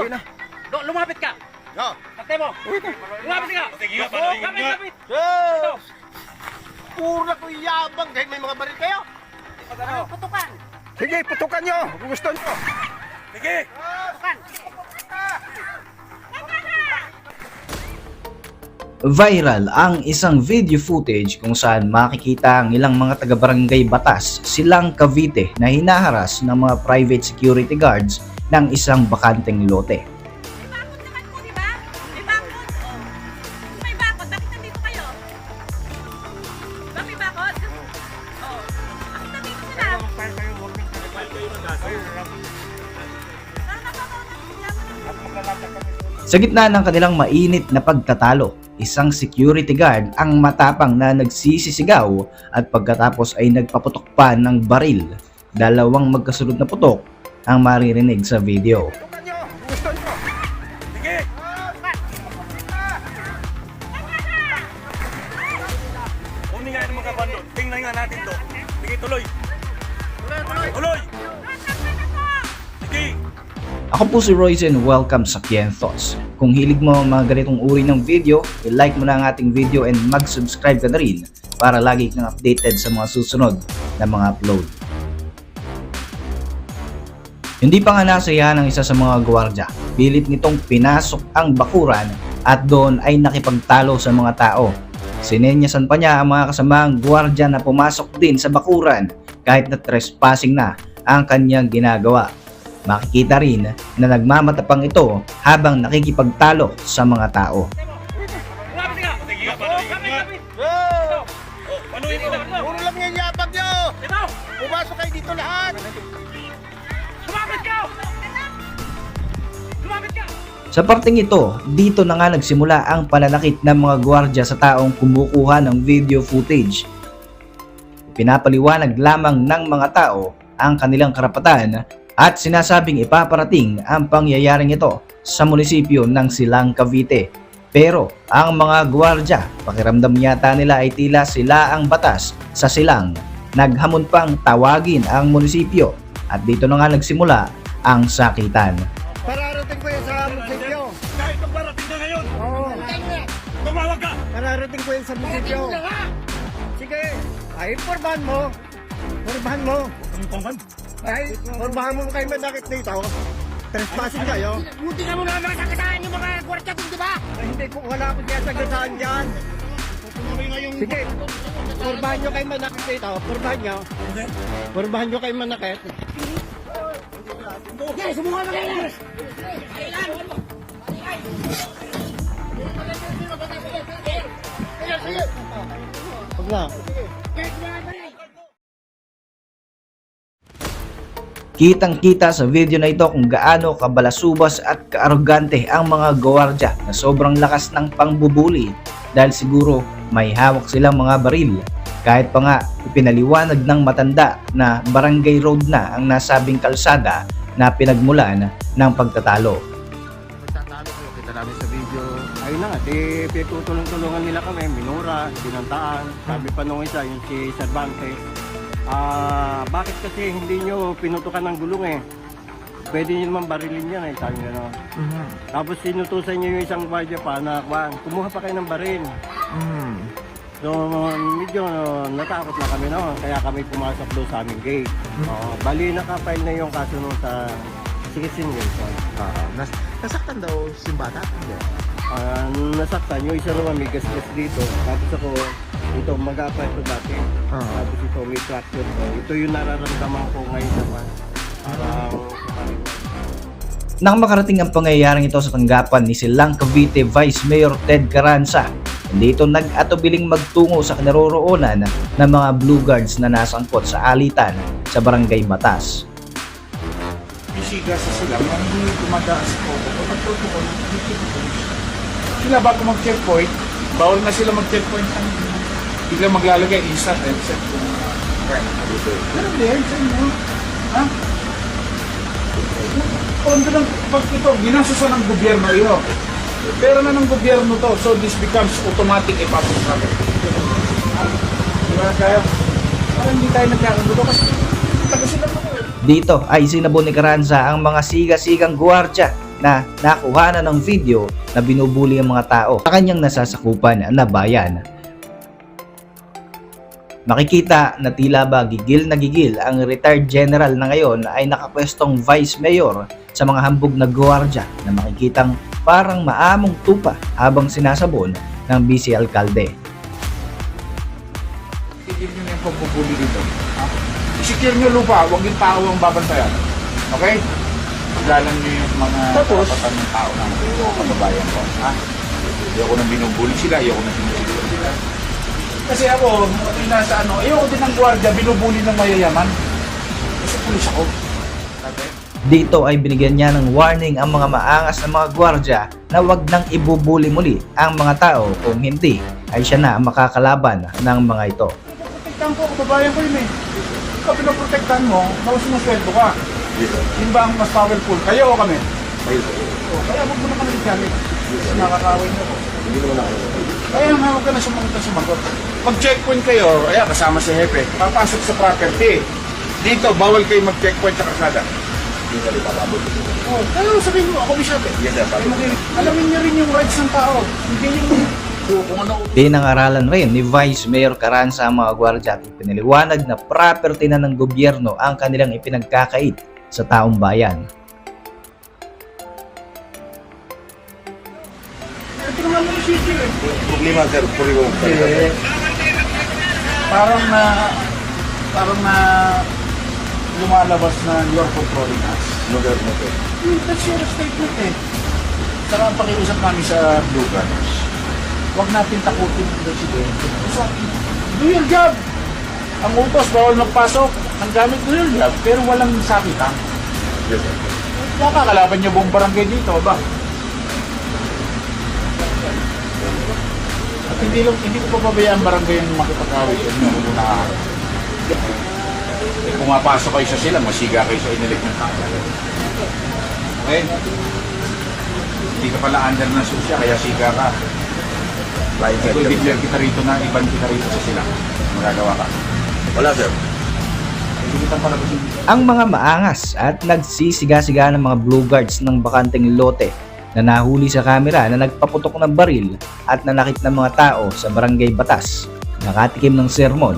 Sige na. Lumapit ka. No. Pagtay mo. Lumapit ka. Lapit. Pura ko yabang kahit may mga baril kayo. Putukan. Sige, putukan nyo. Kung gusto nyo. Sige. Putukan. Viral ang isang video footage kung saan makikita ang ilang mga taga-barangay Batas, Silang Cavite na hinaharas ng mga private security guards ng isang bakanteng lote. May bakod naman po, di ba? May bakod. Oh. May bakod. Bakit nandito kayo? Ba may bakod? Oh. Bakit nandito sila? Para Sa gitna ng kanilang mainit na pagtatalo, isang security guard ang matapang na nagsisisigaw at pagkatapos ay nagpaputok pa ng baril. Dalawang magkasunod na putok ang maririnig sa video. Putukan nyo. Kung gusto nyo. Sige. Kunin nga yung mga bando. Tingnan nga natin to. Sige, tuloy. Tuloy. Sige. Ako po si Royce and welcome sa Kien Thoughts. Kung hilig mo ang mga ganitong uri ng video, i-like mo na ang ating video and mag-subscribe ka na rin para lagi kang updated sa mga susunod na mga upload. Hindi pa nga nasayahan ng isa sa mga gwardiya. Pilit nitong pinasok ang bakuran at doon ay nakipagtalo sa mga tao. Sinenyasan pa niya ang mga kasamaang gwardiya na pumasok din sa bakuran kahit na trespassing na ang kanyang ginagawa. Makikita rin na nagmamatapang ito habang nakikipagtalo sa mga tao. Lumapit ka. Sige, lapit. Panuhin mo na. Puro lang yung yabang nyo. Ito. Pumasok kayo dito lahat. Lumapit ka. Lumapit ka. Sa parting ito, dito na nga nagsimula ang pananakit ng mga gwardiya sa taong kumukuha ng video footage. Pinapaliwanag lamang ng mga tao ang kanilang karapatan at sinasabing ipaparating ang pangyayaring ito sa munisipyo ng Silang Cavite. Pero ang mga gwardiya, pakiramdam yata nila ay tila sila ang batas sa Silang. Naghamon pang tawagin ang munisipyo at dito na nga nagsimula ang sakitan. Pararating ko yan sa munisipyo. Kahit pagparating na ngayon. Oo. Tumawag ka. Pararating ko yan sa munisipyo. Sige. Ay, porbahan mo. Porbahan mo. Ay, porbahan mo kayo manakit dito. Trespassing kayo. Buti na mo na makasakasaan yung mga gwardiya dun, di ba? Ay, hindi po, wala akong sagasaan dyan. Sige, porbahan nyo kayo manakit dito. Porbahan nyo. Porbahan nyo kayo manakit. Okay, sumuha na kayo. Huwag na. Kitang-kita sa video na ito kung gaano kabalasubas at kaarogante ang mga gwardiya na sobrang lakas ng pangbubuli dahil siguro may hawak silang mga baril. Kahit pa nga ipinaliwanag ng matanda na barangay road na ang nasabing kalsada na pinagmulan ng pagtatalo. Tatalo kayo, kita namin sa video. Ayun na nga, di pinutulong-tulungan nila kami, minura, binantaan. Sabi pa nung isa, yung si Cervantes, bakit kasi hindi nyo pinutukan ng gulong eh? Pwede nyo naman barilin yan eh, sabi nyo. Tapos sinutusan nyo yung isang gwardiya pa na kumuha pa kayo ng baril. So medyo natakot na kami no, kaya kami pumasok doon sa aming gate. Bali nakapile na yung kaso nung sa Citizen Wilson. Nasaktan daw si bata? Hindi. Nasaktan yung isa naman may gas-gas dito. Tapos ako, ito mag-apply ito dati. Tapos ito may fracture ko. Ito yung nararamdaman ko ngayon naman. Parang Nang makarating ang pangyayaring ito sa tanggapan ni Silang Cavite Vice Mayor Ted Carranza, dito nag-atubiling magtungo sa kinaroroonan ng mga Blue Guards na nasangkot sa alitan sa Barangay Batas. Bisiga sa sila, hindi tumataas po. Kapag protocol, sila bago mag-checkpoint, bawal na sila mag-checkpoint. Bigla maglalagay, isa, set kung ganun din, sa inyo. Ha? Kung lang, pag ito, ginasusan ng gobyerno ito. Pero na ng gobyerno to, so this becomes automatic ipapasok. Diba kaya? Parang hindi tayo nagkakagulo kasi taga sila po. Dito ay sinabon ni Carranza ang mga siga-sigang gwardiya na nakuha ng video na binubuli ang mga tao sa kanyang nasasakupan na bayan. Makikita na tila ba gigil na gigil ang retired general na ngayon ay nakapwestong vice mayor sa mga hambog na gwardiya na makikitang parang maamong tupa habang sinasabon ng vice alkalde. Tigil nyo na yung pagbubuli dito. I-secure nyo lupa, huwag yung tao ang babantayan. Okay? Paglalan nyo yung mga karapatan ng tao na kababayan ko. Ha? Ayoko nang binubuli sila, ayoko nang binubuli sila. Kasi ako, nasa ayoko din ng gwardiya, binubuli ng mayayaman. Kasi pulis ako. Okay? Dito ay binigyan niya ng warning ang mga maangas na mga gwardiya na wag nang ibubuli muli ang mga tao kung hindi ay siya na ang makakalaban ng mga ito. Protektahan ko, kababayan ko yun eh. Ikaw pinaprotektahan mo, tapos sinusweldo ka. Yun ba ang mas powerful? Kayo o kami? Kaya huwag mo na kami i-challenge. Nakakawin niyo ko. Kaya nga huwag ka na sumagot. Mag-checkpoint kayo, ayan, kasama si Hepe. Papasok sa property. Dito, bawal kayo mag-checkpoint sa kalsada. Kaya sabihin mo, ako bisyate. Alamin niyo rin yung rights ng tao. Hindi yung kung ano. Pinangaralan rin ni Vice Mayor Carranza ang mga gwardiya at ipinaliwanag na property na ng gobyerno ang kanilang ipinagkakait sa taong bayan. Ito naman yung city eh. Problema, sir. Parang na lumalabas na you're controlling us. That's your statement eh. Saka ang pakiusap namin sa Blue Gunners, huwag natin takutin ang presidente. Do your job! Ang utos, bawal magpasok. Ang gamit, do your job. Pero walang sakitan. Kaya kakalaban niyo buong barangay dito, ba? At hindi ko papabayaan barangay yung makipag-awit yung nakakaroon. Pumapasok kayo sa sila, masiga kayo sa inilig ng tao. Okay? Hindi ka pala under ng susya, kaya siga ka. Ito, i-declare kita rito na, iban kita rito sa sila. Magagawa ka. Wala, sir. Hindi kita pala kasi. Ang mga maangas at nagsisiga-siga ng mga blue guards ng bakanteng lote na nahuli sa kamera na nagpaputok ng baril at nanakit ng mga tao sa barangay Batas, nakatikim ng sermon.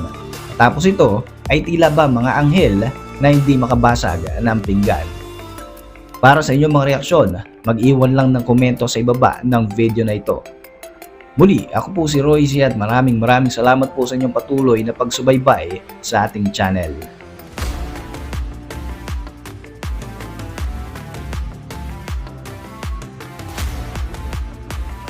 Tapos ito ay tila ba mga anghel na hindi makabasag ng pinggan. Para sa inyong mga reaksyon, mag-iwan lang ng komento sa ibaba ng video na ito. Muli, ako po si Royce at maraming salamat po sa inyong patuloy na pagsubaybay sa ating channel.